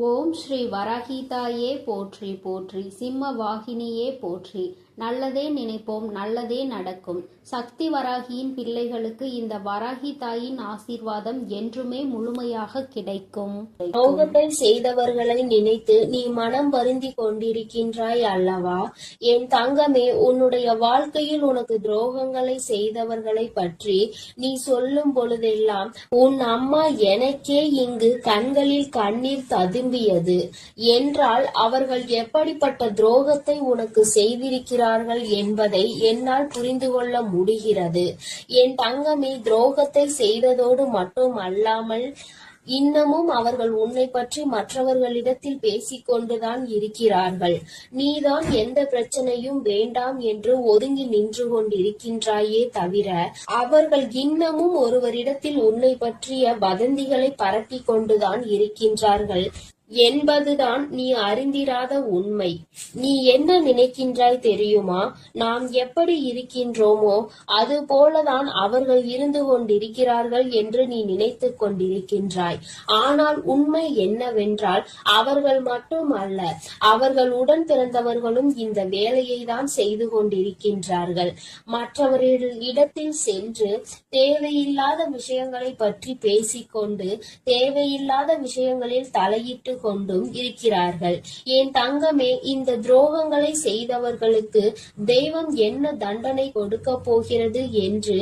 ஓம் ஸ்ரீ வராகிதாயே போற்றி போற்றி, சிம்ம வாகினியே போற்றி. நல்லதே நினைப்போம், நல்லதே நடக்கும். சக்தி வராகியின் பிள்ளைகளுக்கு இந்த வராகி தாயின் ஆசீர்வாதம் என்றுமே முழுமையாக கிடைக்கும். துரோகத்தை செய்தவர்களை நினைத்து நீ மனம் வருந்தி கொண்டிருக்கின்றாய் அல்லவா? என் தங்கமே, உன்னுடைய வாழ்க்கையில் உனக்கு துரோகங்களை செய்தவர்களை பற்றி நீ சொல்லும் பொழுதெல்லாம் உன் அம்மா எனக்கே இங்கு கண்களில் கண்ணீர் ததும்பியது என்றால் அவர்கள் எப்படிப்பட்ட துரோகத்தை உனக்கு செய்திருக்கிறார்கள் என்பதை என்னால் புரிந்து கொள்ள முடிகிறது. என் தங்கமே, துரோகத்தை செய்ததோடு மட்டும் அல்லாமல் இன்னமும் அவர்கள் உன்னை பற்றி மற்றவர்களிடத்தில் பேசிக் கொண்டுதான் இருக்கிறார்கள். நீதான் எந்த பிரச்சனையும் வேண்டாம் என்று ஒதுங்கி நின்று கொண்டிருக்கின்றாயே தவிர அவர்கள் இன்னமும் ஒருவரிடத்தில் உன்னை பற்றிய வதந்திகளை பரப்பிக் கொண்டுதான் இருக்கின்றார்கள் என்பதுதான் நீ அறிந்திராத உண்மை. நீ என்ன நினைக்கின்றாய் தெரியுமா? நாம் எப்படி இருக்கின்றோமோ அது போலதான் அவர்கள் இருந்து கொண்டிருக்கிறார்கள் என்று நீ நினைத்து கொண்டிருக்கின்றாய். ஆனால் உண்மை என்னவென்றால் அவர்கள் மட்டும் அல்ல, அவர்கள் உடன் பிறந்தவர்களும் இந்த வேலையை தான் செய்து கொண்டிருக்கின்றார்கள். மற்றவர்களிடத்தில் சென்று தேவையில்லாத விஷயங்களை பற்றி பேசிக்கொண்டு தேவையில்லாத விஷயங்களில் தலையிட்டு கொண்டும் இருக்கிறார்கள். என் தங்கமே, இந்த துரோகங்களை செய்தவர்களுக்கு தெய்வம் என்ன தண்டனை கொடுக்க போகிறது என்று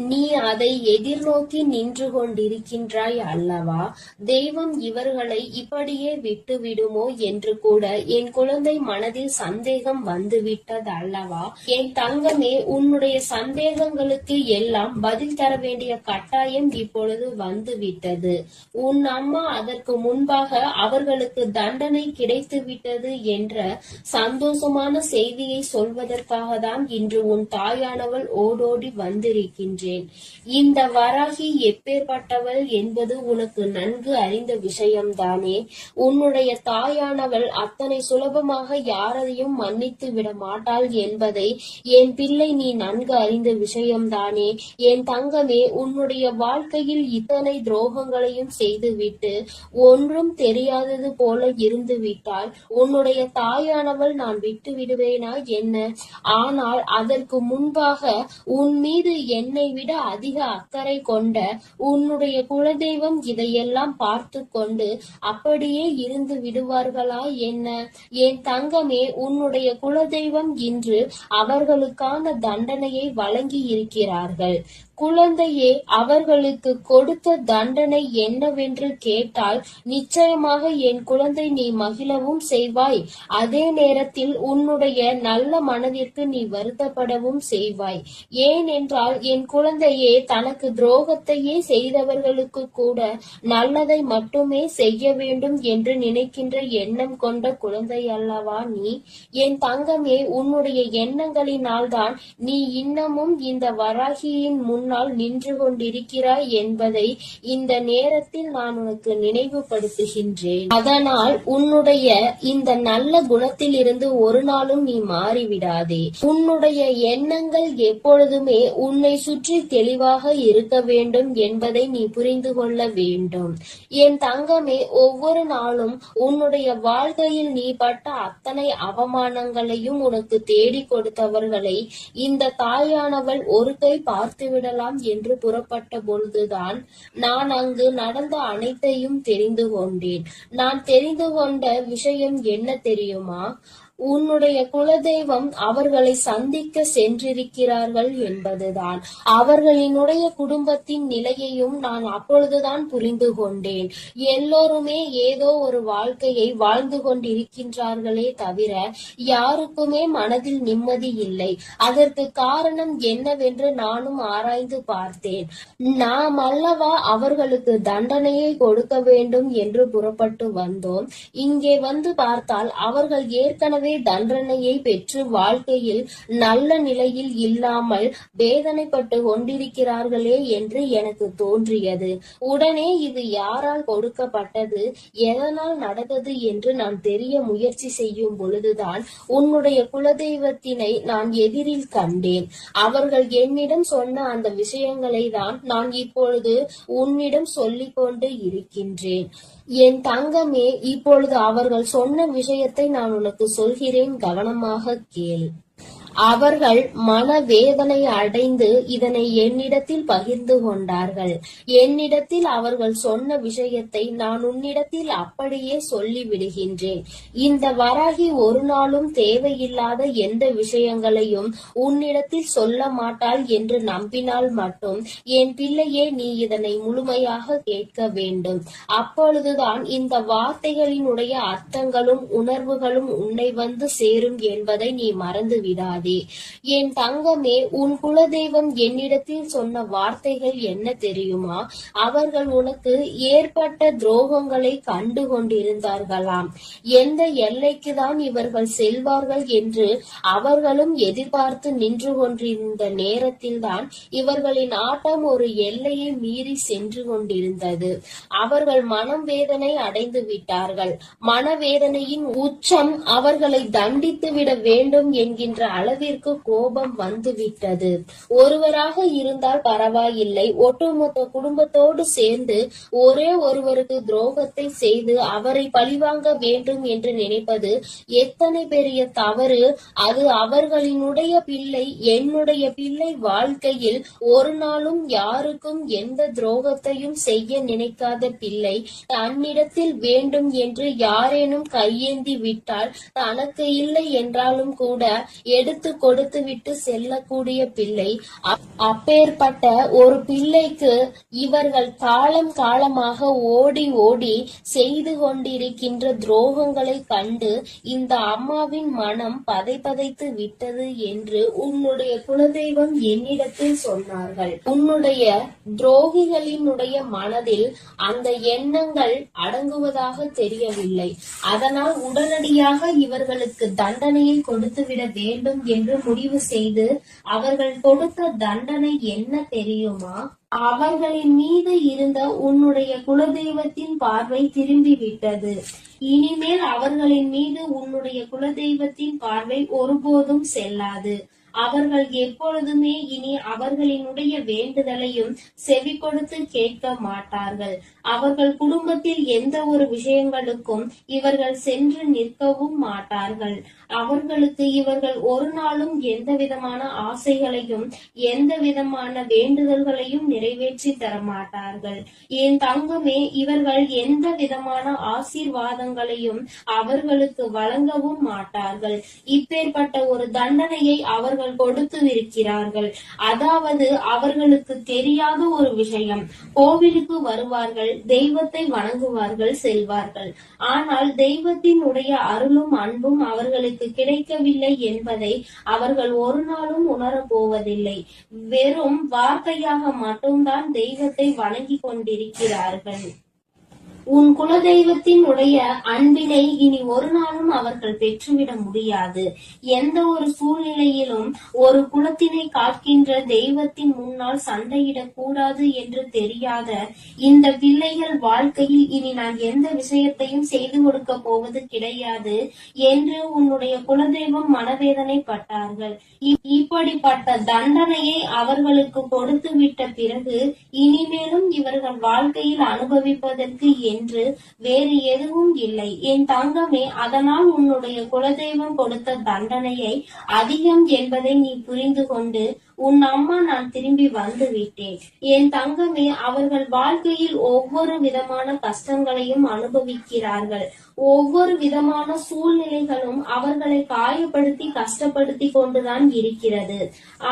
நீ அதை எதிர்நோக்கி நின்று கொண்டிருக்கின்றாய் அல்லவா? தெய்வம் இவர்களை இப்படியே விட்டு விடுமோ என்று கூட என் குழந்தை மனதில் சந்தேகம் வந்துவிட்டது அல்லவா? என் தங்கமே, உன்னுடைய சந்தேகங்களுக்கு எல்லாம் பதில் தர வேண்டிய கட்டாயம் இப்பொழுது வந்துவிட்டது. உன் அம்மா அதற்கு முன்பாக அவர்களுக்கு தண்டனை கிடைத்து விட்டது என்ற சந்தோஷமான செய்தியை சொல்வதற்காக தான் இன்று உன் தாயானவள் ஓடோடி வந்திருக்கின்ற. இந்த வராகி எப்பேற்பட்டவள் என்பது உனக்கு நன்கு அறிந்த விஷயம்தானே. உன்னுடைய தாயானவள் அத்தனை சுலபமாக யாரையும் மன்னித்து விட மாட்டாள் என்பதை என் பிள்ளை நீ நன்கு அறிந்த விஷயம்தானே. என் தங்கமே, உன்னுடைய வாழ்க்கையில் இத்தனை துரோகங்களையும் செய்துவிட்டு ஒன்றும் தெரியாதது போல இருந்து விட்டால் உன்னுடைய தாயானவள் நான் விட்டு விடுவேனா என்ன? ஆனால் அதற்கு முன்பாக உன் மீது என்னை விட அதிக அக்கறை கொண்ட உன்னுடைய குலதெய்வம் இதையெல்லாம் பார்த்து கொண்டு அப்படியே இருந்து விடுவார்களா என்ன? என் தங்கமே, உன்னுடைய குலதெய்வம் இன்று அவர்களுக்கான தண்டனையை வழங்கி இருக்கிறார்கள். குழந்தையே, அவர்களுக்கு கொடுத்த தண்டனை என்னவென்று கேட்டால் நிச்சயமாக என் குழந்தை நீ மகிழவும் செய்வாய். அதே நேரத்தில் உன்னுடைய நல்ல மனதிற்கு நீ வருத்தப்படவும் செய்வாய். ஏனென்றால் என் குழந்தையே, தனக்கு துரோகத்தையே செய்தவர்களுக்கு கூட நல்லதை மட்டுமே செய்ய வேண்டும் என்று நினைக்கின்ற எண்ணம் கொண்ட குழந்தை அல்லவா நீ? என் தங்கமே, உன்னுடைய எண்ணங்களினால் தான் நீ இன்னமும் இந்த வராகியின் முன்னால் நின்று கொண்டிருக்கிறாய் என்பதை இந்த நேரத்தில் நான் உனக்கு நினைவுபடுத்துகின்றேன். அதனால் உன்னுடைய இந்த நல்ல குணத்தில் இருந்து ஒரு நாளும் நீ மாறிவிடாதே. உன்னுடைய எண்ணங்கள் எப்பொழுதுமே உன்னை சுற்றி தெளிவாக இருக்க வேண்டும் என்பதை நீ புரிந்து கொள்ள வேண்டும். என் தங்கமே, ஒவ்வொரு நாளும் உன்னுடைய வாழ்க்கையில் நீ பட்ட அத்தனை அவமானங்களையும் உனக்கு தேடி கொடுத்தவர்களை இந்த தாயானவள் ஒரு கை பார்த்துவிடலாம் என்று புறப்பட்ட பொழுதுதான் நான் அங்கு நடந்த அனைத்தையும் தெரிந்து கொண்டேன். நான் தெரிந்து கொண்ட விஷயம் என்ன தெரியுமா? உன்னுடைய குலதெய்வம் அவர்களை சந்திக்க சென்றிருக்கிறார்கள் என்பதுதான். அவர்களினுடைய குடும்பத்தின் நிலையையும் நான் அப்பொழுதுதான் புரிந்து கொண்டேன். எல்லோருமே ஏதோ ஒரு வாழ்க்கையை வாழ்ந்து கொண்டிருக்கின்றார்களே தவிர யாருக்குமே மனதில் நிம்மதி இல்லை. அதற்கு காரணம் என்னவென்று நானும் ஆராய்ந்து பார்த்தேன். நாம் அல்லவா அவர்களுக்கு தண்டனையை கொடுக்க வேண்டும் என்று புறப்பட்டு வந்தோம். இங்கே வந்து பார்த்தால் அவர்கள் ஏற்கனவே தண்டனையை பெற்று வாழ்க்கையில் நல்ல நிலையில் இல்லாமல் வேதனைப்பட்டு கொண்டிருக்கிறார்களே என்று எனக்கு தோன்றியது. உடனே இது யாரால் கொடுக்கப்பட்டது, எதனால் நடந்தது என்று நான் தெரிய முயற்சி செய்யும் பொழுதுதான் உன்னுடைய குலதெய்வத்தினை நான் எதிரில் கண்டேன். அவர்கள் என்னிடம் சொன்ன அந்த விஷயங்களை தான் நான் இப்பொழுது உன்னிடம் சொல்லிக் கொண்டு இருக்கின்றேன். என் தங்கமே, இப்பொழுது அவர்கள் சொன்ன விஷயத்தை நான் உனக்கு சொல்கிறேன், கவனமாக கேள். அவர்கள் மனவேதனை அடைந்து இதனை என்னிடத்தில் பகிர்ந்து கொண்டார்கள். என்னிடத்தில் அவர்கள் சொன்ன விஷயத்தை நான் உன்னிடத்தில் அப்படியே சொல்லிவிடுகின்றேன். இந்த வராகி ஒரு நாளும் தேவையில்லாத எந்த விஷயங்களையும் உன்னிடத்தில் சொல்ல மாட்டாள் என்று நம்பினால் மட்டும் என் பிள்ளையே, நீ இதனை முழுமையாக கேட்க வேண்டும். அப்பொழுதுதான் இந்த வார்த்தைகளினுடைய அர்த்தங்களும் உணர்வுகளும் உன்னை வந்து சேரும் என்பதை நீ மறந்து விடாதே. என் தங்கமே, உன் குலதெய்வம் என்னிடத்தில் சொன்ன வார்த்தைகள் என்ன தெரியுமா? அவர்கள் உனக்கு ஏற்பட்ட துரோகங்களை கண்டு கொண்டிருந்தார்களாம். எந்த எல்லைக்குதான் இவர்கள் செல்வார்கள் என்று அவர்களும் எதிர்பார்த்து நின்று கொண்டிருந்த நேரத்தில்தான் இவர்களின் ஆட்டம் ஒரு எல்லையை மீறி சென்று கொண்டிருந்தது. அவர்கள் மனம் வேதனை அடைந்து விட்டார்கள். மனவேதனையின் உச்சம் அவர்களை தண்டித்து விட வேண்டும் என்கின்ற அளவிற்கு கோபம் வந்துவிட்டது. ஒருவராக இருந்தால் பரவாயில்லை, ஒட்டுமொத்த குடும்பத்தோடு சேர்ந்து ஒரே ஒருவருக்கு துரோகத்தை செய்து அவரை பழிவாங்க வேண்டும் என்று நினைப்பது எத்தனை பெரிய தவறு! அது அவர்களினுடைய பிள்ளை. என்னுடைய பிள்ளை வாழ்க்கையில் ஒரு நாளும் யாருக்கும் எந்த துரோகத்தையும் செய்ய நினைக்காத பிள்ளை தன்னிடத்தில் வேண்டும் என்று யாரேனும் கையேந்தி விட்டால் தனக்கு இல்லை என்றாலும் கூட எடுத்து கொடுத்து விட்டு செல்லக்கூடிய பிள்ளை. அப்பேற்பட்ட ஒரு பிள்ளைக்கு இவர்கள் காலம் காலமாக ஓடி ஓடி செய்து கொண்டிருக்கின்ற துரோகங்களை கண்டு இந்த அம்மாவின் மனம் பதைத்து விட்டது என்று உன்னுடைய குலதெய்வம் என்னிடத்தில் சொன்னார்கள். உன்னுடைய துரோகிகளினுடைய மனதில் அந்த எண்ணங்கள் அடங்குவதாக தெரியவில்லை. அதனால் உடனடியாக இவர்களுக்கு தண்டனையை கொடுத்துவிட வேண்டும் என்று முடிவு செய்து அவர்கள் கொடுத்த தண்டனை என்ன தெரியுமா? அவர்களின் மீது இருந்த உன்னுடைய குலதெய்வத்தின் பார்வை திரும்பி விட்டது. இனிமேல் அவர்களின் மீது உன்னுடைய குலதெய்வத்தின் பார்வை ஒருபோதும் செல்லாது. அவர்கள் எப்பொழுதுமே இனி அவர்களினுடைய வேண்டுதலையும் செவி கொடுத்து கேட்க மாட்டார்கள். அவர்கள் குடும்பத்தில் எந்த ஒரு விஷயங்களுக்கும் இவர்கள் சென்று நிற்கவும் மாட்டார்கள். அவர்களுக்கு இவர்கள் ஒரு நாளும் எந்த விதமான ஆசைகளையும் எந்த விதமான வேண்டுதல்களையும் நிறைவேற்றி தர மாட்டார்கள். என் தங்கமே, இவர்கள் எந்த விதமான ஆசீர்வாதங்களையும் அவர்களுக்கு வழங்கவும் மாட்டார்கள். இப்பேற்பட்ட ஒரு தண்டனையை அவர்கள் கொடுத்து இருக்கிறார்கள். அதாவது அவர்களுக்கு தெரியாத ஒரு விஷயம். கோவிலுக்கு வருவார்கள், தெய்வத்தை வணங்குவார்கள், செல்வார்கள். ஆனால் தெய்வத்தினுடைய அருளும் அன்பும் அவர்களுக்கு கிடைக்கவில்லை என்பதை அவர்கள் ஒரு நாளும் உணரப் போவதில்லை. வெறும் வார்த்தையாக மட்டும்தான் தெய்வத்தை வணங்கி கொண்டிருக்கிறார்கள். உன் குலதெய்வத்தினுடைய அன்பினை இனி ஒரு நாளும் அவர்கள் பெற்றுவிட முடியாது. எந்த ஒரு சூழ்நிலையிலும் ஒரு குலத்தினை காக்கின்ற தெய்வத்தின் முன்னால் சண்டையிடக் கூடாது என்று தெரியாத இந்த பிள்ளைகள் வாழ்க்கையில் இனி நான் எந்த விஷயத்தையும் செய்து கொடுக்க போவது கிடையாது என்று உன்னுடைய குலதெய்வம் மனவேதனைப்பட்டார்கள். இப்படிப்பட்ட தண்டனையை அவர்களுக்கு கொடுத்து விட்ட பிறகு இனிமேலும் இவர்கள் வாழ்க்கையில் அனுபவிப்பதற்கு என்று வேறு எதுவும் இல்லை. என் தங்கமே, அதனால் உன்னுடைய குலதெய்வம் கொடுத்த தண்டனையை அதிகம் என்பதை நீ புரிந்து கொண்டு உன் அம்மா நான் திரும்பி வந்து விட்டேன். என் தங்கமே, அவர்கள் வாழ்க்கையில் ஒவ்வொரு விதமான கஷ்டங்களையும் அனுபவிக்கிறார்கள். ஒவ்வொரு விதமான சூழ்நிலைகளும் அவர்களை காயப்படுத்தி கஷ்டப்படுத்தி கொண்டுதான் இருக்கிறது.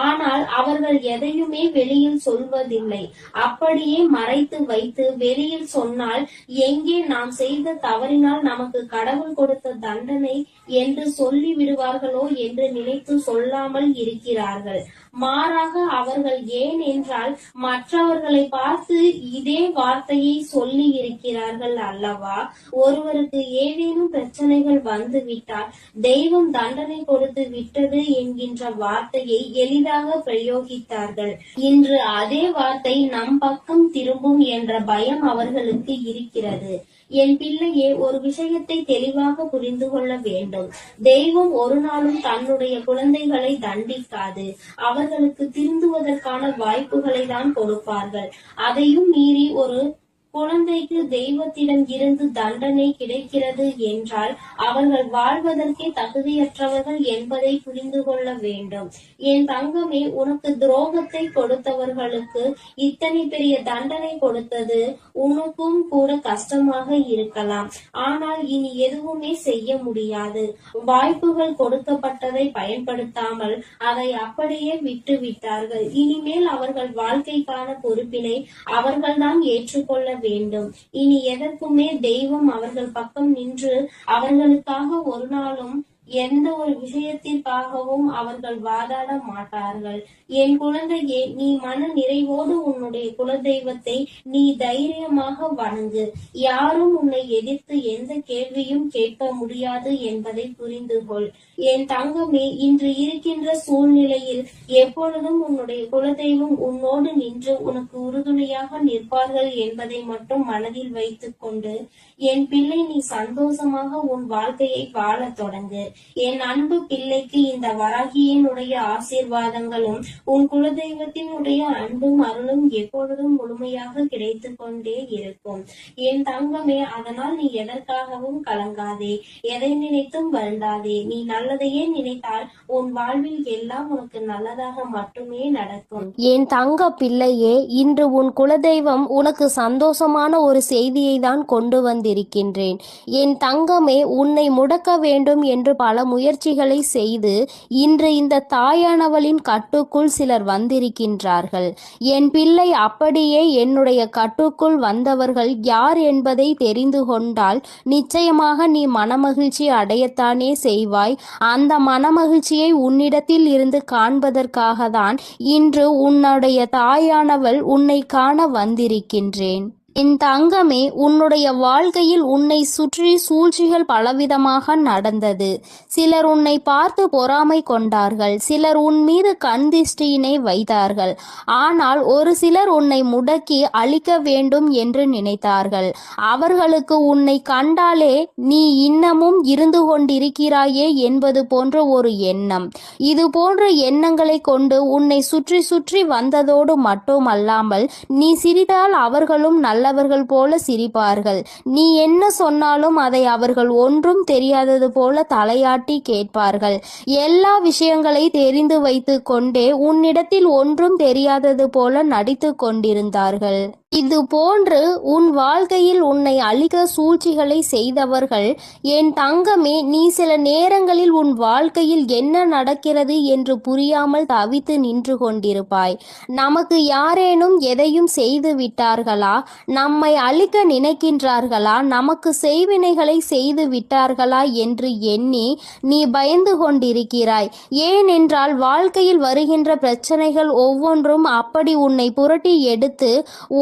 ஆனால் அவர்கள் எதையுமே வெளியில் சொல்வதில்லை. அப்படியே மறைத்து வைத்து வெளியில் சொன்னால் எங்கே நாம் செய்த தவறினால் நமக்கு கடவுள் கொடுத்த தண்டனை என்று சொல்லி விடுவார்களோ என்று நினைத்து சொல்லாமல் இருக்கிறார்கள். மாறாக அவர்கள் ஏன் என்றால் மற்றவர்களை பார்த்து இதே வார்த்தையை சொல்லி இருக்கிறார்கள் அல்லவா? ஒருவருக்கு ஏதேனும் பிரச்சனைகள் வந்து விட்டால் தெய்வம் தண்டனை கொடுத்து விட்டது என்கின்ற வார்த்தையை எளிதாக பிரயோகித்தார்கள். இன்று அதே வார்த்தை நம் பக்கம் திரும்பும் என்ற பயம் அவர்களுக்கு இருக்கிறது. என் பிள்ளையே, ஒரு விஷயத்தை தெளிவாக புரிந்து கொள்ள வேண்டும். தெய்வம் ஒரு நாளும் தன்னுடைய குழந்தைகளை தண்டிக்காது. அவர்களுக்கு திருந்துவதற்கான வாய்ப்புகளை தான் கொடுப்பார்கள். அதையும் மீறி ஒரு குழந்தைக்கு தெய்வத்திடம் இருந்து தண்டனை கிடைக்கிறது என்றால் அவர்கள் வாழ்வதற்கே தகுதியற்றவர்கள் என்பதை புரிந்து கொள்ள வேண்டும். என் தங்கமே, உனக்கு துரோகத்தை கொடுத்தவர்களுக்கு இத்தனை பெரிய தண்டனை கொடுத்தது உனக்கும் கூட கஷ்டமாக இருக்கலாம். ஆனால் இனி எதுவுமே செய்ய முடியாது. வாய்ப்புகள் கொடுக்கப்பட்டதை பயன்படுத்தாமல் அதை அப்படியே விட்டு விட்டார்கள். இனிமேல் அவர்கள் வாழ்க்கைக்கான பொறுப்பினை அவர்கள்தான் ஏற்றுக்கொள்ள வேண்டும். இனி எதற்குமே தெய்வம் அவர்கள் பக்கம் நின்று அவர்களுக்காக ஒரு நாளும் எந்த ஒரு விஷயத்திற்காகவும் அவர்கள் வாதாட மாட்டார்கள். என் குழந்தையே, நீ மன நிறைவோடு உன்னுடைய குலதெய்வத்தை நீ தைரியமாக வணங்கு. யாரும் உன்னை எதிர்த்து எந்த கேள்வியும் கேட்க முடியாது என்பதை புரிந்து கொள். என் தங்கமே, இன்று இருக்கின்ற சூழ்நிலையில் எப்பொழுதும் உன்னுடைய குலதெய்வம் உன்னோடு நின்று உனக்கு உறுதுணையாக நிற்பார்கள் என்பதை மட்டும் மனதில் வைத்துக் கொண்டு என் பிள்ளை, நீ சந்தோஷமாக உன் வாழ்க்கையை வாழ தொடங்கு. என் அன்பு பிள்ளைக்கு இந்த வராகியினுடைய ஆசீர்வாதங்களும் உன் குலதெய்வத்தினுடைய அன்பும் அருளும் எப்பொழுதும் முழுமையாக கிடைத்து கொண்டே இருக்கும். என் தங்கமே, அதனால் நீ எதற்காகவும் கலங்காதே, எதை நினைத்தும் வருந்தாதே. நீ நல்லதையே நினைத்தால் உன் வாழ்வில் எல்லாம் உனக்கு நல்லதாக மட்டுமே நடக்கும். என் தங்க பிள்ளையே, இன்று உன் குலதெய்வம் உனக்கு சந்தோஷமான ஒரு செய்தியை தான் கொண்டு வந்திருக்கின்றேன். என் தங்கமே, உன்னை முடக்க வேண்டும் என்று பல முயற்சிகளை செய்து இன்று இந்த தாயானவளின் கட்டுக்குள் சிலர் வந்திருக்கின்றார்கள். என் பிள்ளை, அப்படியே என்னுடைய கட்டுக்குள் வந்தவர்கள் யார் என்பதை தெரிந்து கொண்டால் நிச்சயமாக நீ மனமகிழ்ச்சி அடையத்தானே செய்வாய். அந்த மனமகிழ்ச்சியை உன்னிடத்தில் இருந்து காண்பதற்காக தான் இன்று உன்னுடைய தாயானவள் உன்னை காண வந்திருக்கின்றேன். என் தங்கமே, உன்னுடைய வாழ்க்கையில் உன்னை சுற்றி சூழ்ச்சிகள் பலவிதமாக நடந்தது. சிலர் உன்னை பார்த்து பொறாமை கொண்டார்கள், சிலர் உன் மீது கண் திருஷ்டியினை வைத்தார்கள். ஆனால் ஒரு சிலர் உன்னை முடக்கி அழிக்க வேண்டும் என்று நினைத்தார்கள். அவர்களுக்கு உன்னை கண்டாலே நீ இன்னமும் இருந்து கொண்டிருக்கிறாயே என்பது போன்ற ஒரு எண்ணம். இது போன்ற எண்ணங்களை கொண்டு உன்னை சுற்றி சுற்றி வந்ததோடு மட்டுமல்லாமல் நீ சிரித்தால் அவர்களும் நல்லவர்கள் போல சிரிப்பார்கள். நீ என்ன சொன்னாலும் அதை அவர்கள் ஒன்றும் தெரியாதது போல தலையாட்டி கேட்பார்கள். எல்லா விஷயங்களை தெரிந்து வைத்து கொண்டே உன்னிடத்தில் ஒன்றும் தெரியாதது போல நடித்து கொண்டிருந்தார்கள். இது போன்று உன் வாழ்க்கையில் உன்னை அழிக்க சூழ்ச்சிகளை செய்தவர்கள் என் தங்கமே, நீ சில நேரங்களில் உன் வாழ்க்கையில் என்ன நடக்கிறது என்று புரியாமல் தவித்து நின்று கொண்டிருப்பாய். நமக்கு யாரேனும் எதையும் செய்து விட்டார்களா, நம்மை அழிக்க நினைக்கின்றார்களா, நமக்கு செய்வினைகளை செய்து விட்டார்களா என்று எண்ணி நீ பயந்து கொண்டிருக்கிறாய். ஏனென்றால் வாழ்க்கையில் வருகின்ற பிரச்சனைகள் ஒவ்வொன்றும் அப்படி உன்னை புரட்டி எடுத்து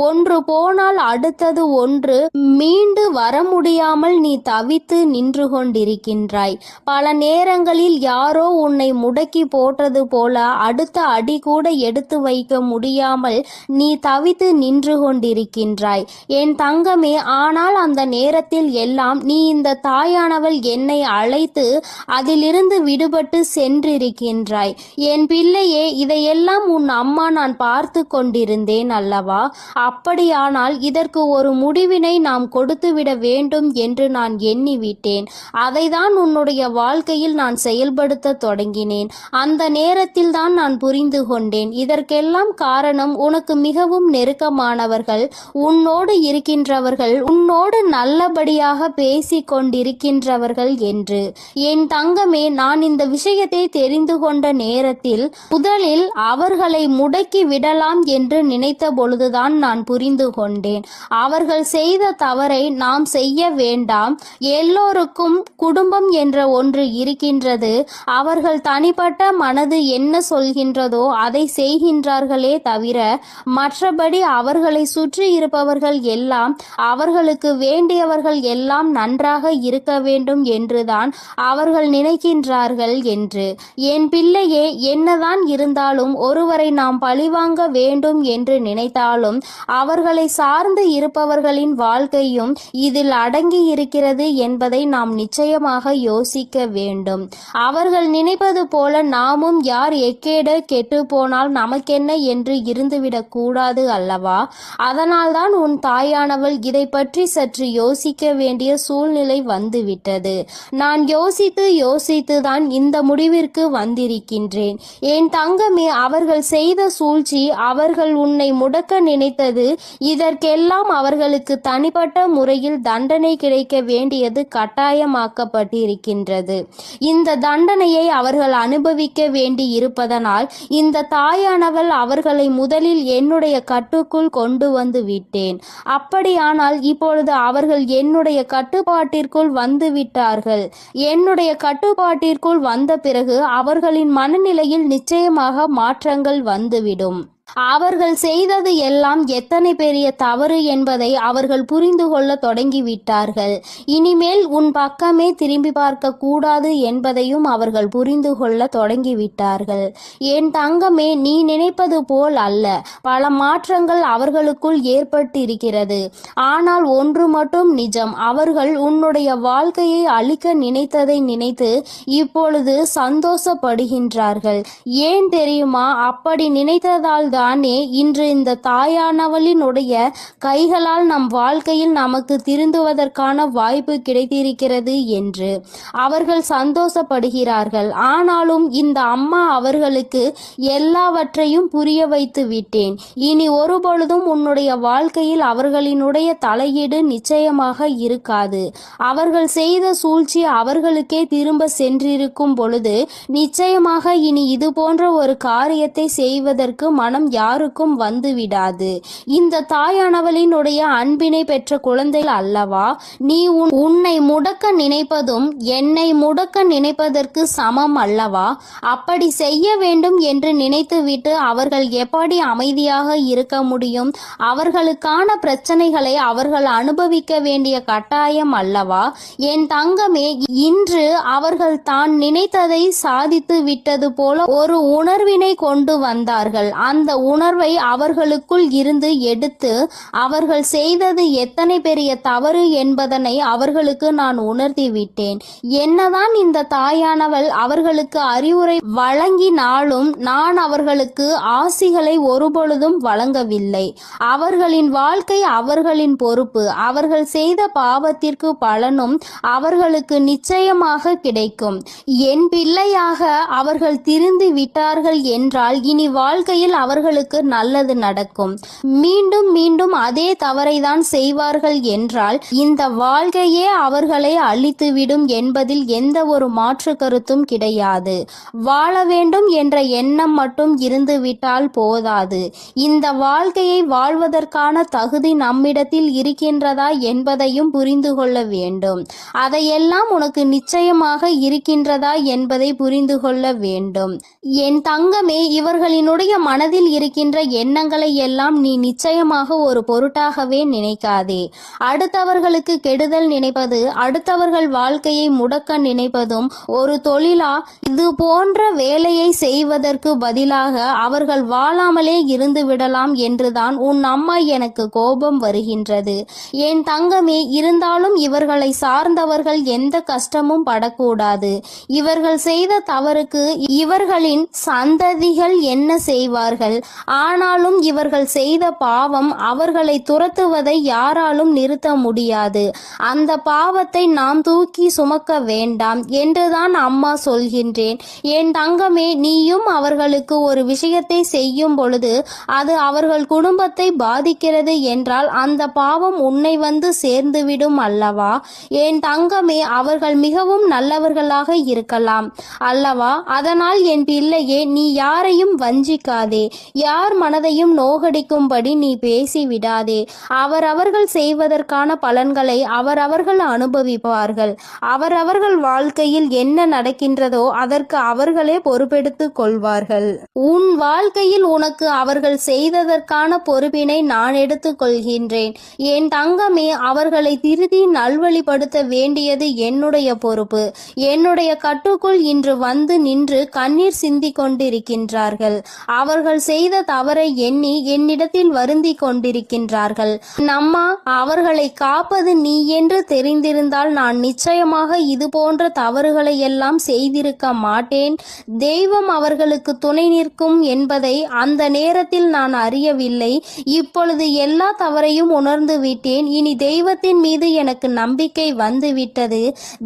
ஒன்று போனால் அடுத்தது ஒன்று மீண்டு வர முடியாமல் நீ தவித்து நின்று கொண்டிருக்கின்றாய். பல நேரங்களில் யாரோ உன்னை முடக்கி போட்டது போல அடுத்த அடி கூட எடுத்து வைக்க முடியாமல் நீ தவித்து நின்று கொண்டிருக்கின்றாய் என் தங்கமே. ஆனால் அந்த நேரத்தில் எல்லாம் நீ இந்த தாயானவள் என்னை அழைத்து அதிலிருந்து விடுபட்டு சென்றிருக்கின்றாய். என் பிள்ளையே, இதையெல்லாம் உன் அம்மா நான் பார்த்து கொண்டிருந்தேன் அல்லவா? அப்படியானால் இதற்கு ஒரு முடிவினை நாம் கொடுத்துவிட வேண்டும் என்று நான் எண்ணிவிட்டேன். அதைதான் உன்னுடைய வாழ்க்கையில் நான் செயல்படுத்த தொடங்கினேன். அந்த நேரத்தில் தான் நான் புரிந்து கொண்டேன், இதற்கெல்லாம் காரணம் உனக்கு மிகவும் நெருக்கமானவர்கள், உன்னோடு இருக்கின்றவர்கள், உன்னோடு நல்லபடியாக பேசி கொண்டிருக்கின்றவர்கள் என்று. என் தங்கமே, நான் இந்த விஷயத்தை தெரிந்து கொண்ட நேரத்தில் முதலில் அவர்களை முடக்கி விடலாம் என்று நினைத்த பொழுதுதான் நான் புரிந்து கொண்டேன். அவர்கள் செய்த தவறை நாம் செய்ய வேண்டாம். எல்லோருக்கும் குடும்பம் என்ற ஒன்று இருக்கின்றது. அவர்கள் தனிப்பட்ட மனது என்ன சொல்கின்றதோ அதை செய்கின்றார்களே தவிர மற்றபடி அவர்களை சுற்றி இருப்பவர்கள் எல்லாம் அவர்களுக்கு வேண்டியவர்கள் எல்லாம் நன்றாக இருக்க வேண்டும் என்றுதான் அவர்கள் நினைக்கின்றார்கள் என்று. என் பிள்ளையே, என்னதான் இருந்தாலும் ஒருவரை நாம் பழிவாங்க வேண்டும் என்று நினைத்தாலும் அவர்களை சார்ந்து இருப்பவர்களின் வாழ்க்கையும் இதில் அடங்கி இருக்கிறது என்பதை நாம் நிச்சயமாக யோசிக்க வேண்டும். அவர்கள் நினைப்பது போல நாமும் யார் எக்கேடு கெட்டு போனால் நமக்கென்ன என்று இருந்துவிடக் கூடாது அல்லவா? அதனால்தான் உன் தாயானவள் இதை பற்றி சற்று யோசிக்க வேண்டிய சூழ்நிலை வந்துவிட்டது. நான் யோசித்துதான் இந்த முடிவிற்கு வந்திருக்கின்றேன். என் தங்கமே, அவர்கள் செய்த சூழ்ச்சி, அவர்கள் உன்னை முடக்க நினைத்தது, இதற்கெல்லாம் அவர்களுக்கு தனிப்பட்ட முறையில் தண்டனை கிடைக்க வேண்டியது கட்டாயமாக்கப்பட்டிருக்கின்றது. இந்த தண்டனையை அவர்கள் அனுபவிக்க வேண்டி இருப்பதனால் இந்த தாயானவள் அவர்களை முதலில் என்னுடைய கட்டுக்குள் கொண்டு வந்து விட்டேன். அப்படியானால் இப்பொழுது அவர்கள் என்னுடைய கட்டுப்பாட்டிற்குள் வந்து விட்டார்கள். என்னுடைய கட்டுப்பாட்டிற்குள் வந்த பிறகு அவர்களின் மனநிலையில் நிச்சயமாக மாற்றங்கள் வந்துவிடும். அவர்கள் செய்தது எல்லாம் எத்தனை பெரிய தவறு என்பதை அவர்கள் புரிந்து கொள்ள தொடங்கிவிட்டார்கள். இனிமேல் உன் பக்கமே திரும்பி பார்க்க கூடாது என்பதையும் அவர்கள் புரிந்து கொள்ள தொடங்கிவிட்டார்கள். என் தங்கமே, நீ நினைப்பது போல் அல்ல. பல மாற்றங்கள் அவர்களுக்குள் ஏற்பட்டிருக்கிறது. ஆனால் ஒன்று மட்டும் நிஜம், அவர்கள் உன்னுடைய வாழ்க்கையை அழிக்க நினைத்ததை நினைத்து இப்பொழுது சந்தோஷப்படுகின்றார்கள். ஏன் தெரியுமா? அப்படி நினைத்ததால் தானே இன்று இந்த தாயானவளினுடைய கைகளால் நம் வாழ்க்கையில் நமக்கு திருந்துவதற்கான வாய்ப்பு கிடைத்திருக்கிறது என்று அவர்கள் சந்தோஷப்படுகிறார்கள். ஆனாலும் இந்த அம்மா அவர்களுக்கு எல்லாவற்றையும் புரிய வைத்து விட்டேன். இனி ஒருபொழுதும் உன்னுடைய வாழ்க்கையில் அவர்களினுடைய தலையீடு நிச்சயமாக இருக்காது. அவர்கள் செய்த சூழ்ச்சி அவர்களுக்கே திரும்ப சென்றிருக்கும் பொழுது நிச்சயமாக இனி இது போன்ற ஒரு காரியத்தை செய்வதற்கு மனம் யாருக்கும் வந்துவிடாது. இந்த தாயானவளினுடைய அன்பினை பெற்ற குழந்தைகள் அல்லவா? நீ உன்னை முடக்க நினைப்பதும் என்னை முடக்க நினைப்பதற்கு சமம் அல்லவா? அப்படி செய்ய வேண்டும் என்று நினைத்துவிட்டு அவர்கள் எப்படி அமைதியாக இருக்க முடியும்? அவர்களுக்கான பிரச்சனைகளை அவர்கள் அனுபவிக்க வேண்டிய கட்டாயம் அல்லவா? என் தங்கமே, இன்று அவர்கள் தான் நினைத்ததை சாதித்து விட்டது போல ஒரு உணர்வினை கொண்டு வந்தார்கள். அந்த உணர்வை அவர்களுக்குள் இருந்து எடுத்து அவர்கள் செய்தது எத்தனை பெரிய தவறு என்பதனை அவர்களுக்கு நான் உணர்த்தி விட்டேன். என்னதான் இந்த தாயானவள் அவர்களுக்கு அறிவுரை வழங்கினாலும் நான் அவர்களுக்கு ஆசிகளை ஒருபொழுதும் வழங்கவில்லை. அவர்களின் வாழ்க்கை அவர்களின் பொறுப்பு. அவர்கள் செய்த பாவத்திற்கு பலனும் அவர்களுக்கு நிச்சயமாக கிடைக்கும். என் பிள்ளையாக அவர்கள் திருந்து விட்டார்கள் என்றால் இனி வாழ்க்கையில் அவர்களுக்கு நல்லது நடக்கும். மீண்டும் மீண்டும் அதே தவறை தான் செய்வார்கள் என்றால் இந்த வாழ்க்கையே அவர்களை அழித்துவிடும் என்பதில் எந்த ஒரு மாற்று கருத்தும் கிடையாது. வாழ வேண்டும் என்ற எண்ணம் மட்டும் இருந்துவிட்டால் போதாது. இந்த வாழ்க்கையை வாழ்வதற்கான தகுதி நம்மிடத்தில் இருக்கின்றதா என்பதையும் புரிந்து கொள்ள வேண்டும். அதையெல்லாம் உனக்கு நிச்சயமாக இருக்கின்றதா என்பதை புரிந்து கொள்ள வேண்டும். என் தங்கமே, இவர்களினுடைய மனதில் இருக்கின்ற எண்ணங்களை எல்லாம் நீ நிச்சயமாக ஒரு பொருட்டாகவே நினைக்காதே. அடுத்தவர்களுக்கு கெடுதல் நினைப்பது, அடுத்தவர்கள் வாழ்க்கையை முடக்க நினைப்பதும் ஒரு தொழிலா? இது போன்ற வேலையை செய்வதற்கு பதிலாக அவர்கள் வாழாமலே இருந்து விடலாம் என்றுதான் உன் அம்மா எனக்கு கோபம் வருகின்றது. என் தங்கமே, இருந்தாலும் இவர்களை சார்ந்தவர்கள் எந்த கஷ்டமும் படக்கூடாது. இவர்கள் செய்த தவறுக்கு இவர்களின் சந்ததிகள் என்ன செய்வார்கள்? ஆனாலும் இவர்கள் செய்த பாவம் அவர்களை துரத்துவதை யாராலும் நிறுத்த முடியாது. அந்த பாவத்தை நாம் தூக்கி சுமக்க வேண்டாம் என்றுதான் அம்மா சொல்கின்றேன். என் தங்கமே, நீயும் அவர்களுக்கு ஒரு விஷயத்தை செய்யும் பொழுது அது அவர்கள் குடும்பத்தை பாதிக்கிறது என்றால் அந்த பாவம் உன்னை வந்து சேர்ந்துவிடும் அல்லவா? என் தங்கமே, அவர்கள் மிகவும் நல்லவர்களாக இருக்கலாம் அல்லவா? அதனால் என் பிள்ளையே, நீ யாரையும் வஞ்சிக்காதே. யார் மனதையும் நோகடிக்கும்படி நீ பேசி விடாதே. அவரவர்கள் செய்வதற்கான பலன்களை அவரவர்கள் அனுபவிப்பார்கள். அவரவர்கள் வாழ்க்கையில் என்ன நடக்கின்றதோ அதற்கு அவர்களே பொறுப்பெடுத்துக் கொள்வார்கள். உன் வாழ்க்கையில் உனக்கு அவர்கள் செய்ததற்கான பொறுப்பினை நான் எடுத்துக் கொள்கின்றேன். என் தங்கமே, அவர்களை திருத்தி நல்வழிப்படுத்த வேண்டியது என்னுடைய பொறுப்பு. என்னுடைய கட்டுக்குள் இன்று வந்து நின்று கண்ணீர் சிந்திக் கொண்டிருக்கின்றார்கள். அவர்கள் செய்த செய்த தவறை எண்ணி என்னிடத்தில் வருந்திக் கொண்டிருக்கின்றார்கள். அம்மா, அவர்களை காப்பது நீ என்று தெரிந்திருந்தால் நான் நிச்சயமாக இது போன்ற தவறுகளை எல்லாம் செய்திருக்க மாட்டேன். தெய்வம் அவர்களுக்கு துணை நிற்கும் என்பதை அந்த நேரத்தில் நான் அறியவில்லை. இப்பொழுது எல்லா தவறையும் உணர்ந்து விட்டேன். இனி தெய்வத்தின் மீது எனக்கு நம்பிக்கை வந்துவிட்டது.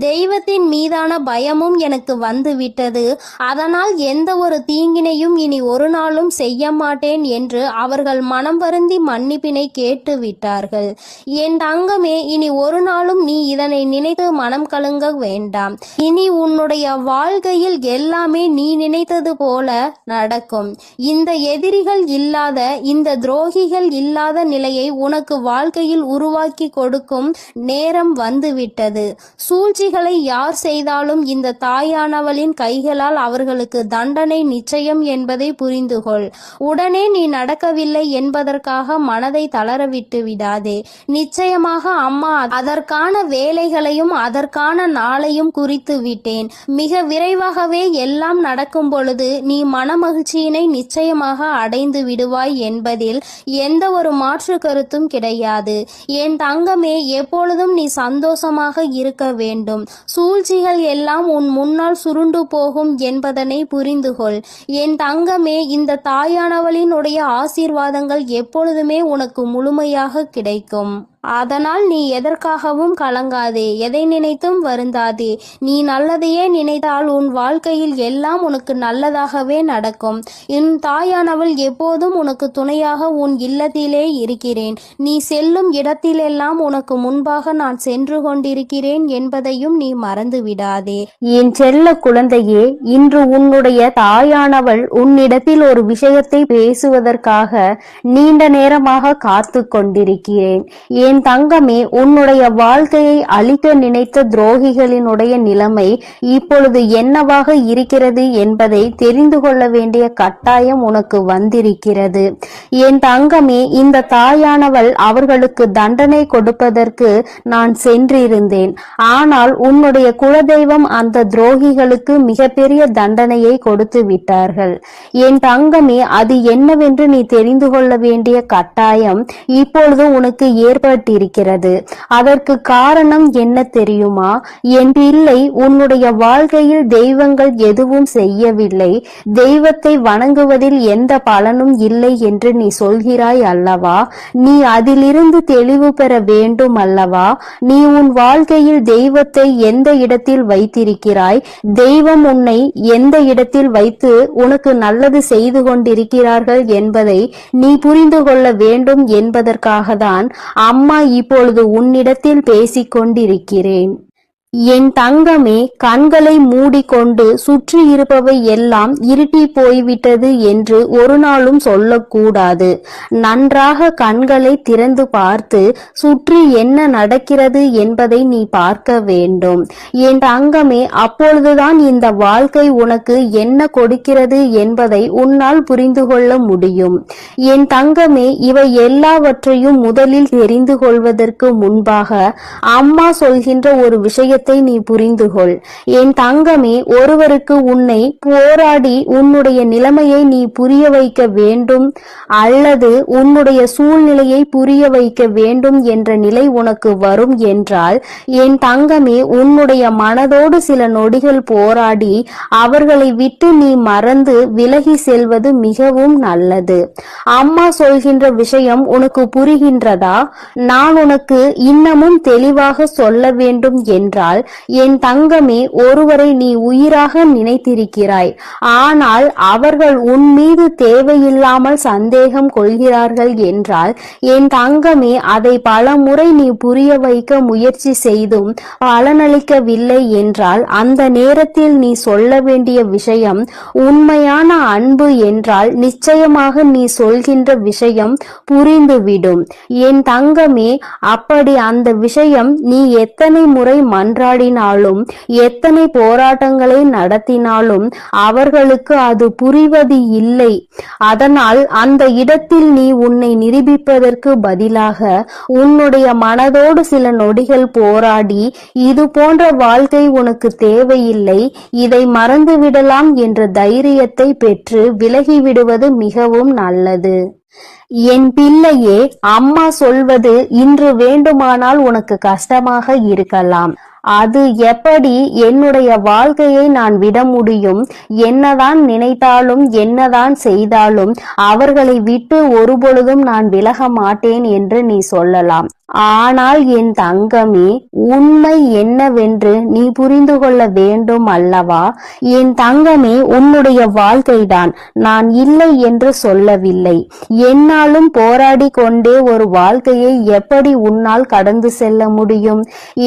தெய்வத்தின் மீதான பயமும் எனக்கு வந்துவிட்டது. அதனால் எந்த ஒரு தீங்கினையும் இனி ஒரு நாளும் செய்ய மாட்டேன் என்று அவர்கள் மனம் வருந்தி மன்னிப்பினை கேட்டு விட்டார்கள். என் தங்கமே, இனி ஒரு நாளும் நீ இதனை நினைத்து மனம் கலங்க வேண்டாம். இனி உன்னுடைய வாழ்க்கையில் எல்லாமே நீ நினைத்தது போல நடக்கும். இந்த எதிரிகள் இல்லாத, இந்த துரோகிகள் இல்லாத நிலையை உனக்கு வாழ்க்கையில் உருவாக்கி கொடுக்கும் நேரம் வந்துவிட்டது. சூழ்ச்சிகளை யார் செய்தாலும் இந்த தாயானவளின் கைகளால் அவர்களுக்கு தண்டனை நிச்சயம் என்பதை புரிந்துகொள். உடனே நீ நடக்கவில்லை என்பதற்காக மனதை தளரவிட்டு விடாதே. நிச்சயமாக அம்மா அதற்கான வேலைகளையும் அதற்கான நாளையும் குறித்து விட்டேன். மிக விரைவாகவே எல்லாம் நடக்கும் பொழுது நீ மனமகிழ்ச்சியினை நிச்சயமாக அடைந்து விடுவாய் என்பதில் எந்த ஒரு மாற்று கருத்தும் கிடையாது. என் தங்கமே, எப்பொழுதும் நீ சந்தோஷமாக இருக்க வேண்டும். சூழ்ச்சிகள் எல்லாம் உன் முன்னால் சுருண்டு போகும் என்பதனை புரிந்துகொள். என் தங்கமே, இந்த தாயானவளினுடைய ஆசீர்வாதங்கள் எப்பொழுதுமே உனக்கு முழுமையாக கிடைக்கும். அதனால் நீ எதற்காகவும் கலங்காதே, எதை நினைத்தும் வருந்தாதே. நீ நல்லதையே நினைத்தால் உன் வாழ்க்கையில் எல்லாம் உனக்கு நல்லதாகவே நடக்கும். என் தாயானவள் எப்போதும் உனக்கு துணையாக உன் இல்லத்திலே இருக்கிறேன். நீ செல்லும் இடத்திலெல்லாம் உனக்கு முன்பாக நான் சென்று கொண்டிருக்கிறேன் என்பதையும் நீ மறந்து விடாதே. என் செல்ல குழந்தையே, இன்று உன்னுடைய தாயானவள் உன்னிடத்தில் ஒரு விஷயத்தை பேசுவதற்காக நீண்ட நேரமாக காத்து கொண்டிருக்கிறேன். என் தங்கமே, உன்னுடைய வாழ்க்கையை அழிக்க நினைத்த துரோகிகளினுடைய நிலைமை இப்பொழுது என்னவாக இருக்கிறது என்பதை தெரிந்து கொள்ள வேண்டிய கட்டாயம் உனக்கு வந்திருக்கிறது. என் தங்கமே, இந்த தாயானவள் அவர்களுக்கு தண்டனை கொடுப்பதற்கு நான் சென்றிருந்தேன். ஆனால் உன்னுடைய குலதெய்வம் அந்த துரோகிகளுக்கு மிகப்பெரிய தண்டனையை கொடுத்து விட்டார்கள். என் தங்கமே, அது என்னவென்று நீ தெரிந்து கொள்ள வேண்டிய கட்டாயம் இப்பொழுது உனக்கு ஏற்பட்டிருக்கிறது. அதற்கு காரணம் என்ன தெரியுமா? என் பிள்ளை, உன்னுடைய வாழ்க்கையில் தெய்வங்கள் எதுவும் செய்யவில்லை, தெய்வத்தை வணங்குவதில் எந்த பலனும் இல்லை என்று நீ சொல்கிறாய் அல்லவா? நீ அதிலிருந்து தெளிவு பெற வேண்டும் அல்லவா? நீ உன் வாழ்க்கையில் தெய்வத்தை எந்த இடத்தில் வைத்திருக்கிறாய்? தெய்வம் உன்னை எந்த இடத்தில் வைத்து உனக்கு நல்லது செய்து கொண்டிருக்கிறார்கள் என்பதை நீ புரிந்து கொள்ள வேண்டும் என்பதற்காக தான் அம்மா இப்பொழுது உன்னிடத்தில் பேசிக் கொண்டிருக்கிறேன். என் தங்கமே, கண்களை மூடிக்கொண்டு சுற்றி இருப்பவை எல்லாம் இருட்டி போய்விட்டது என்று ஒரு நாளும் சொல்லக்கூடாது. நன்றாக கண்களை திறந்து பார்த்து சுற்றி என்ன நடக்கிறது என்பதை நீ பார்க்க வேண்டும். என் தங்கமே, அப்பொழுதுதான் இந்த வாழ்க்கை உனக்கு என்ன கொடுக்கிறது என்பதை உன்னால் புரிந்து கொள்ள முடியும். என் தங்கமே, இவை எல்லாவற்றையும் முதலில் தெரிந்து கொள்வதற்கு முன்பாக அம்மா சொல்கின்ற ஒரு விஷயத்தை நீ புரிந்துகொள். என் தங்கமே, ஒருவருக்கு உன்னை போராடி உன்னுடைய நிலைமையை நீ புரிய வைக்க வேண்டும் அல்லது உன்னுடைய சூழ்நிலையை புரிய வைக்க வேண்டும் என்ற நிலை உனக்கு வரும் என்றால், என் தங்கமே, உன்னுடைய மனதோடு சில நொடிகள் போராடி அவர்களை விட்டு நீ மறந்து விலகி செல்வது மிகவும் நல்லது. அம்மா சொல்கின்ற விஷயம் உனக்கு புரிகின்றதா? நான் உனக்கு இன்னமும் தெளிவாக சொல்ல வேண்டும் என்றால், என் தங்கமே, ஒருவரை நீ உயிராக நினைத்திருக்கிறாய். ஆனால் அவர்கள் உன் மீது தேவையில்லாமல் சந்தேகம் கொள்கிறார்கள் என்றால், என் தங்கமே, அதை பல முறை நீ புரிய வைக்க முயற்சி செய்தும் பலனளிக்கவில்லை என்றால், அந்த நேரத்தில் நீ சொல்ல வேண்டிய விஷயம் உண்மையான அன்பு என்றால் நிச்சயமாக நீ சொல்கின்ற விஷயம் புரிந்துவிடும். என் தங்கமே, அப்படி அந்த விஷயம் நீ எத்தனை முறை மன்ற மன்றாடினாலும் எத்தனை போராட்டங்களை நடத்தினாலும் அவர்களுக்கு அது புரிவது இல்லை. அதனால் அந்த இடத்தில் நீ உன்னை நிரூபிப்பதற்கு பதிலாக உன்னுடைய மனதோடு சில நொடிகள் போராடி இது போன்ற வாழ்க்கை உனக்கு தேவையில்லை, இதை மறந்துவிடலாம் என்ற தைரியத்தை பெற்று விலகிவிடுவது மிகவும் நல்லது. என் பிள்ளையே, அம்மா சொல்வது இன்று வேண்டுமானால் உனக்கு கஷ்டமாக இருக்கலாம். அது எப்படி என்னுடைய வாழ்க்கையை நான் விட முடியும்? என்னதான் நினைத்தாலும் என்னதான் செய்தாலும் அவர்களை விட்டு ஒருபொழுதும் நான் விலக மாட்டேன் என்று நீ சொல்லலாம். ஆனால் என் தங்கமே, உண்மை என்னவென்று நீ புரிந்து கொள்ள வேண்டும் அல்லவா? என் தங்கமே, உன்னுடைய வாழ்க்கைதான், நான் இல்லை என்று சொல்லவில்லை. என்னாலும் போராடி கொண்டே ஒரு வாழ்க்கையை எப்படி உன்னால் கடந்து செல்ல முடியும்?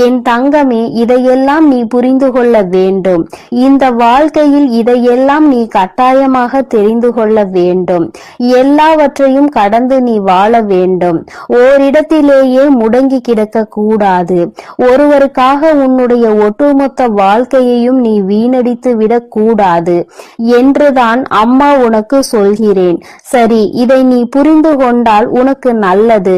என் தங்கமே, இதையெல்லாம் நீ புரிந்து கொள்ள வேண்டும். இந்த வாழ்க்கையில் இதையெல்லாம் நீ கட்டாயமாக தெரிந்து கொள்ள வேண்டும். எல்லாவற்றையும் கடந்து நீ வாழ வேண்டும். ஓரிடத்திலேயே முடங்கி கிடக்க கூடாது. ஒருவருக்காக உன்னுடைய ஒட்டுமொத்த வாழ்க்கையையும் நீ வீணடித்து விடக் கூடாது என்றுதான் அம்மா உனக்கு சொல்கிறேன். சரி, இதை நீ புரிந்து கொண்டால் உனக்கு நல்லது.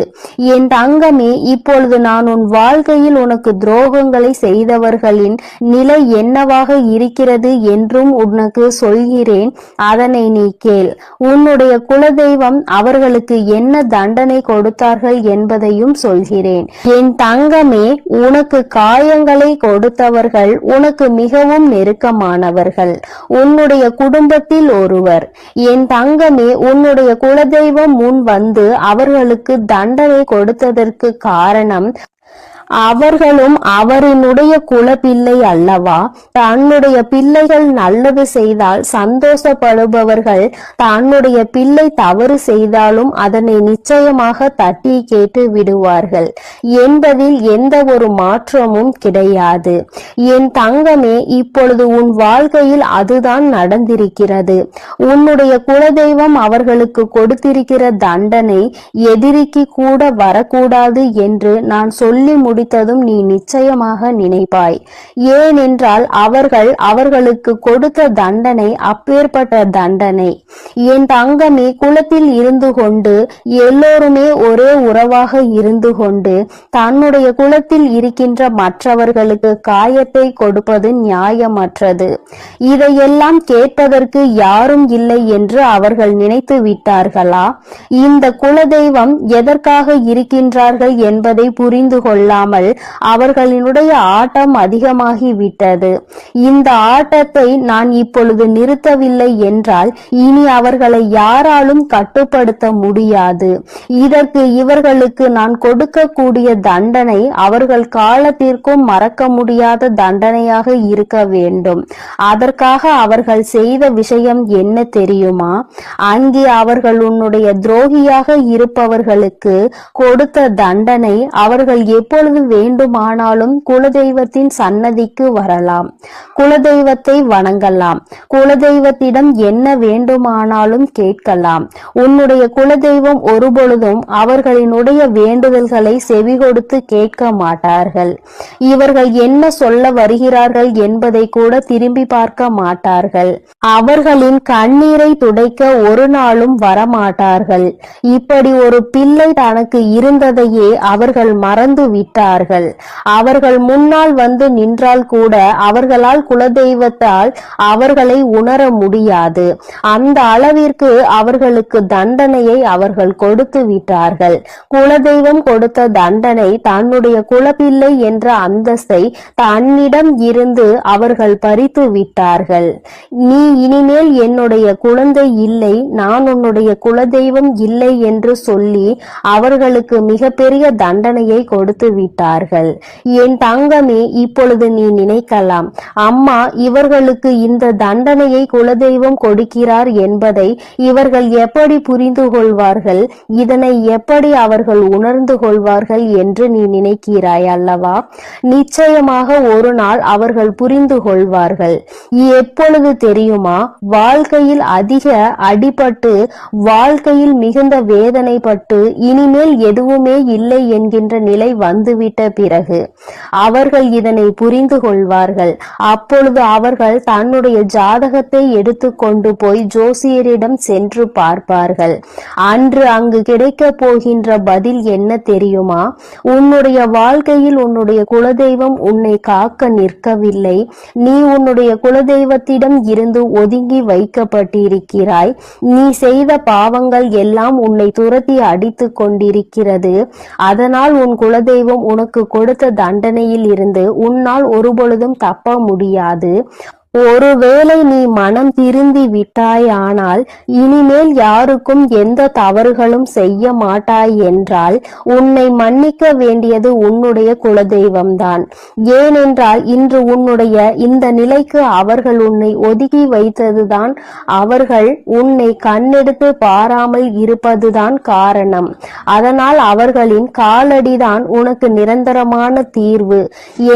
என் தங்கமே, இப்பொழுது நான் உன் வாழ்க்கையில் உனக்கு துரோகங்களை செய்தவர்களின் நிலை என்னவாக இருக்கிறது என்றும் உனக்கு சொல்கிறேன். அதனை நீ கேள். உன்னுடைய குலதெய்வம் அவர்களுக்கு என்ன தண்டனை கொடுத்தார்கள் என்பதையும் சொல்கிறேன். என் தங்கமே, உனக்கு காயங்களை கொடுத்தவர்கள் உனக்கு மிகவும் நெருக்கமானவர்கள், உன்னுடைய குடும்பத்தில் ஒருவர். என் தங்கமே, உன்னுடைய குலதெய்வம் முன் வந்து அவர்களுக்கு தண்டனை கொடுத்ததற்கு காரணம் அவர்களும் அவரினுடைய குலப்பிள்ளை அல்லவா? தன்னுடைய பிள்ளைகள் நல்லது செய்தால் சந்தோஷப்படுபவர்கள் தன்னுடைய பிள்ளை தவறு செய்தாலும் அதனை நிச்சயமாக தட்டி கேட்டு விடுவார்கள் என்பதில் எந்த ஒரு மாற்றமும் கிடையாது. என் தங்கமே, இப்பொழுது உன் வாழ்க்கையில் அதுதான் நடந்திருக்கிறது. உன்னுடைய குலதெய்வம் அவர்களுக்கு கொடுத்திருக்கிற தண்டனை எதிரிக்கு கூட வரக்கூடாது என்று நான் சொல்லி முடித்ததும் நீ நிச்சயமாக நினைப்பாய். ஏனென்றால் அவர்களுக்கு கொடுத்த தண்டனை அப்பேற்பட்ட தண்டனை. என் தங்கமே, குலத்தில் இருந்து கொண்டு எல்லோருமே ஒரே உறவாக இருந்து கொண்டு தன்னுடைய குலத்தில் இருக்கின்ற மற்றவர்களுக்கு காயத்தை கொடுப்பது நியாயமற்றது. இதையெல்லாம் கேட்பதற்கு யாரும் இல்லை என்று அவர்கள் நினைத்து விட்டார்களா? இந்த குலதெய்வம் எதற்காக இருக்கின்றார்கள் என்பதை புரிந்து கொள்ளாமல் அவர்களினுடைய ஆட்டம் அதிகமாகி விட்டது. இந்த ஆட்டத்தை நான் இப்பொழுது நிறுத்தவில்லை என்றால் இனி அவர்களை யாராலும் கட்டுப்படுத்த முடியாது. இதற்கு இவர்களுக்கு நான் கொடுக்கக்கூடிய தண்டனை அவர்கள் காலத்திற்கும் மறக்க முடியாத தண்டனையாக இருக்க வேண்டும். அதற்காக அவர்கள் செய்த விஷயம் என்ன தெரியுமா? அங்கே அவர்கள் உன்னுடைய துரோகியாக இருப்பவர்களுக்கு கொடுத்த தண்டனை அவர்கள் எப்பொழுது வேண்டுமானாலும் குலதெய்வத்தின் சன்னதிக்கு வரலாம், குலதெய்வத்தை வணங்கலாம், குலதெய்வத்திடம் என்ன வேண்டுமானாலும் கேட்கலாம். உன்னுடைய குலதெய்வம் ஒருபொழுதும் அவர்களினுடைய வேண்டுதல்களை செவி கொடுத்து கேட்க மாட்டார்கள். இவர்கள் என்ன சொல்ல வருகிறார்கள் என்பதை கூட திரும்பி பார்க்க மாட்டார்கள். அவர்களின் கண்ணீரை துடைக்க ஒரு நாளும் வரமாட்டார்கள். இப்படி ஒரு பிள்ளை தனக்கு இருந்ததையே அவர்கள் மறந்து விட்டார்கள். அவர்கள் முன்னால் வந்து நின்றால் கூட அவர்களால் குலதெய்வத்தால் அவர்களை உணர முடியாது. அந்த அளவிற்கு அவர்களுக்கு தண்டனையை அவர்கள் கொடுத்து விட்டார்கள். குலதெய்வம் கொடுத்த தண்டனை தன்னுடைய குலப்பிள்ளை என்ற அந்தஸ்தை தன்னிடம் இருந்து அவர்கள் பறித்து விட்டார்கள். நீ இனிமேல் என்னுடைய குழந்தை இல்லை, நான் உன்னுடைய குலதெய்வம் இல்லை என்று சொல்லி அவர்களுக்கு மிகப்பெரிய தண்டனையை கொடுத்து விட்டார்கள். என் தங்கமே, இப்பொழுது நீ நினைக்கலாம், அம்மா இவர்களுக்கு இந்த தண்டனையை குலதெய்வம் கொடுக்கிறார் என்பதை இவர்கள் எப்படி புரிந்து கொள்வார்கள், இதனை எப்படி அவர்கள் உணர்ந்து கொள்வார்கள் என்று நீ நினைக்கிறாய் அல்லவா? நிச்சயமாக ஒரு நாள் அவர்கள் புரிந்து கொள்வார்கள். எப்பொழுது தெரியுமா? வாழ்க்கையில் அதிக அடிபட்டு வாழ்க்கையில் மிகுந்த வேதனைப்பட்டு இனிமேல் எதுவுமே இல்லை என்கின்ற நிலை வந்துவிடும் வந்துவிட்ட பிறகு அவர்கள் இதனை புரிந்து கொள்வார்கள். அப்பொழுது அவர்கள் தன்னுடைய ஜாதகத்தை எடுத்து கொண்டு போய் ஜோசியரிடம் சென்று பார்ப்பார்கள். அன்று அங்கு கிடைக்க போகின்ற பதில் என்ன தெரியுமா? உன்னுடைய வாழ்க்கையில் உன்னுடைய குலதெய்வம் உன்னை காக்க நிற்கவில்லை. நீ உன்னுடைய குலதெய்வத்திடம் இருந்து ஒதுங்கி வைக்கப்பட்டிருக்கிறாய். நீ செய்த பாவங்கள் எல்லாம் உன்னை துரத்தி அடித்து கொண்டிருக்கிறது. அதனால் உன் குலதெய்வம் உனக்கு கொடுத்த தண்டனையில் இருந்து உன்னால் ஒருபொழுதும் தப்ப முடியாது. ஒருவேளை நீ மனம் திருந்தி விட்டாயானால் இனிமேல் யாருக்கும் எந்த தவறுகளும் செய்ய மாட்டாய் என்றால் உன்னை மன்னிக்க வேண்டியது உன்னுடைய குலதெய்வம்தான். ஏனென்றால் இன்று உன்னுடைய இந்த நிலைக்கு அவர்கள் உன்னை ஒதுக்கி வைத்ததுதான், அவர்கள் உன்னை கண்ணெடுத்து பாராமல் இருப்பதுதான் காரணம். அதனால் அவர்களின் காலடிதான் உனக்கு நிரந்தரமான தீர்வு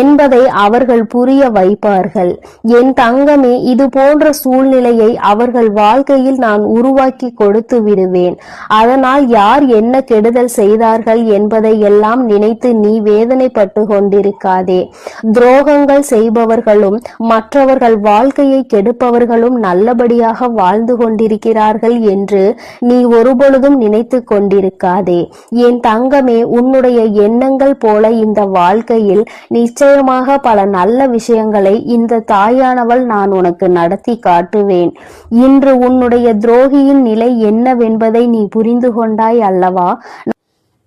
என்பதை அவர்கள் புரிய வைப்பார்கள். என் தங்கமே, இது போன்ற சூழ்நிலையை அவர்கள் வாழ்க்கையில் நான் உருவாக்கி கொடுத்து விடுவேன். அதனால் யார் என்ன கெடுதல் செய்தார்கள் என்பதை எல்லாம் நினைத்து நீ வேதனைப்பட்டு கொண்டிருக்காதே. துரோகங்கள் செய்பவர்களும் மற்றவர்கள் வாழ்க்கையை கெடுப்பவர்களும் நல்லபடியாக வாழ்ந்து கொண்டிருக்கிறார்கள் என்று நீ ஒருபொழுதும் நினைத்து கொண்டிருக்காதே. என் தங்கமே, உன்னுடைய எண்ணங்கள் போல இந்த வாழ்க்கையில் நிச்சயமாக பல நல்ல விஷயங்களை இந்த தாயானவள் நான் உனக்கு நடத்தி காட்டுவேன். இன்று உன்னுடைய துரோகியின் நிலை என்னவென்பதை நீ புரிந்து கொண்டாய் அல்லவா?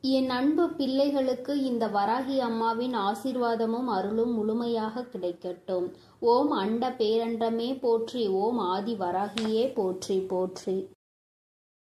என் அன்பு பிள்ளைகளுக்கு இந்த வராகி அம்மாவின் ஆசீர்வாதமும் அருளும் முழுமையாக கிடைக்கட்டும். ஓம் அண்ட பேரண்டமே போற்றி. ஓம் ஆதி வராகியே போற்றி போற்றி.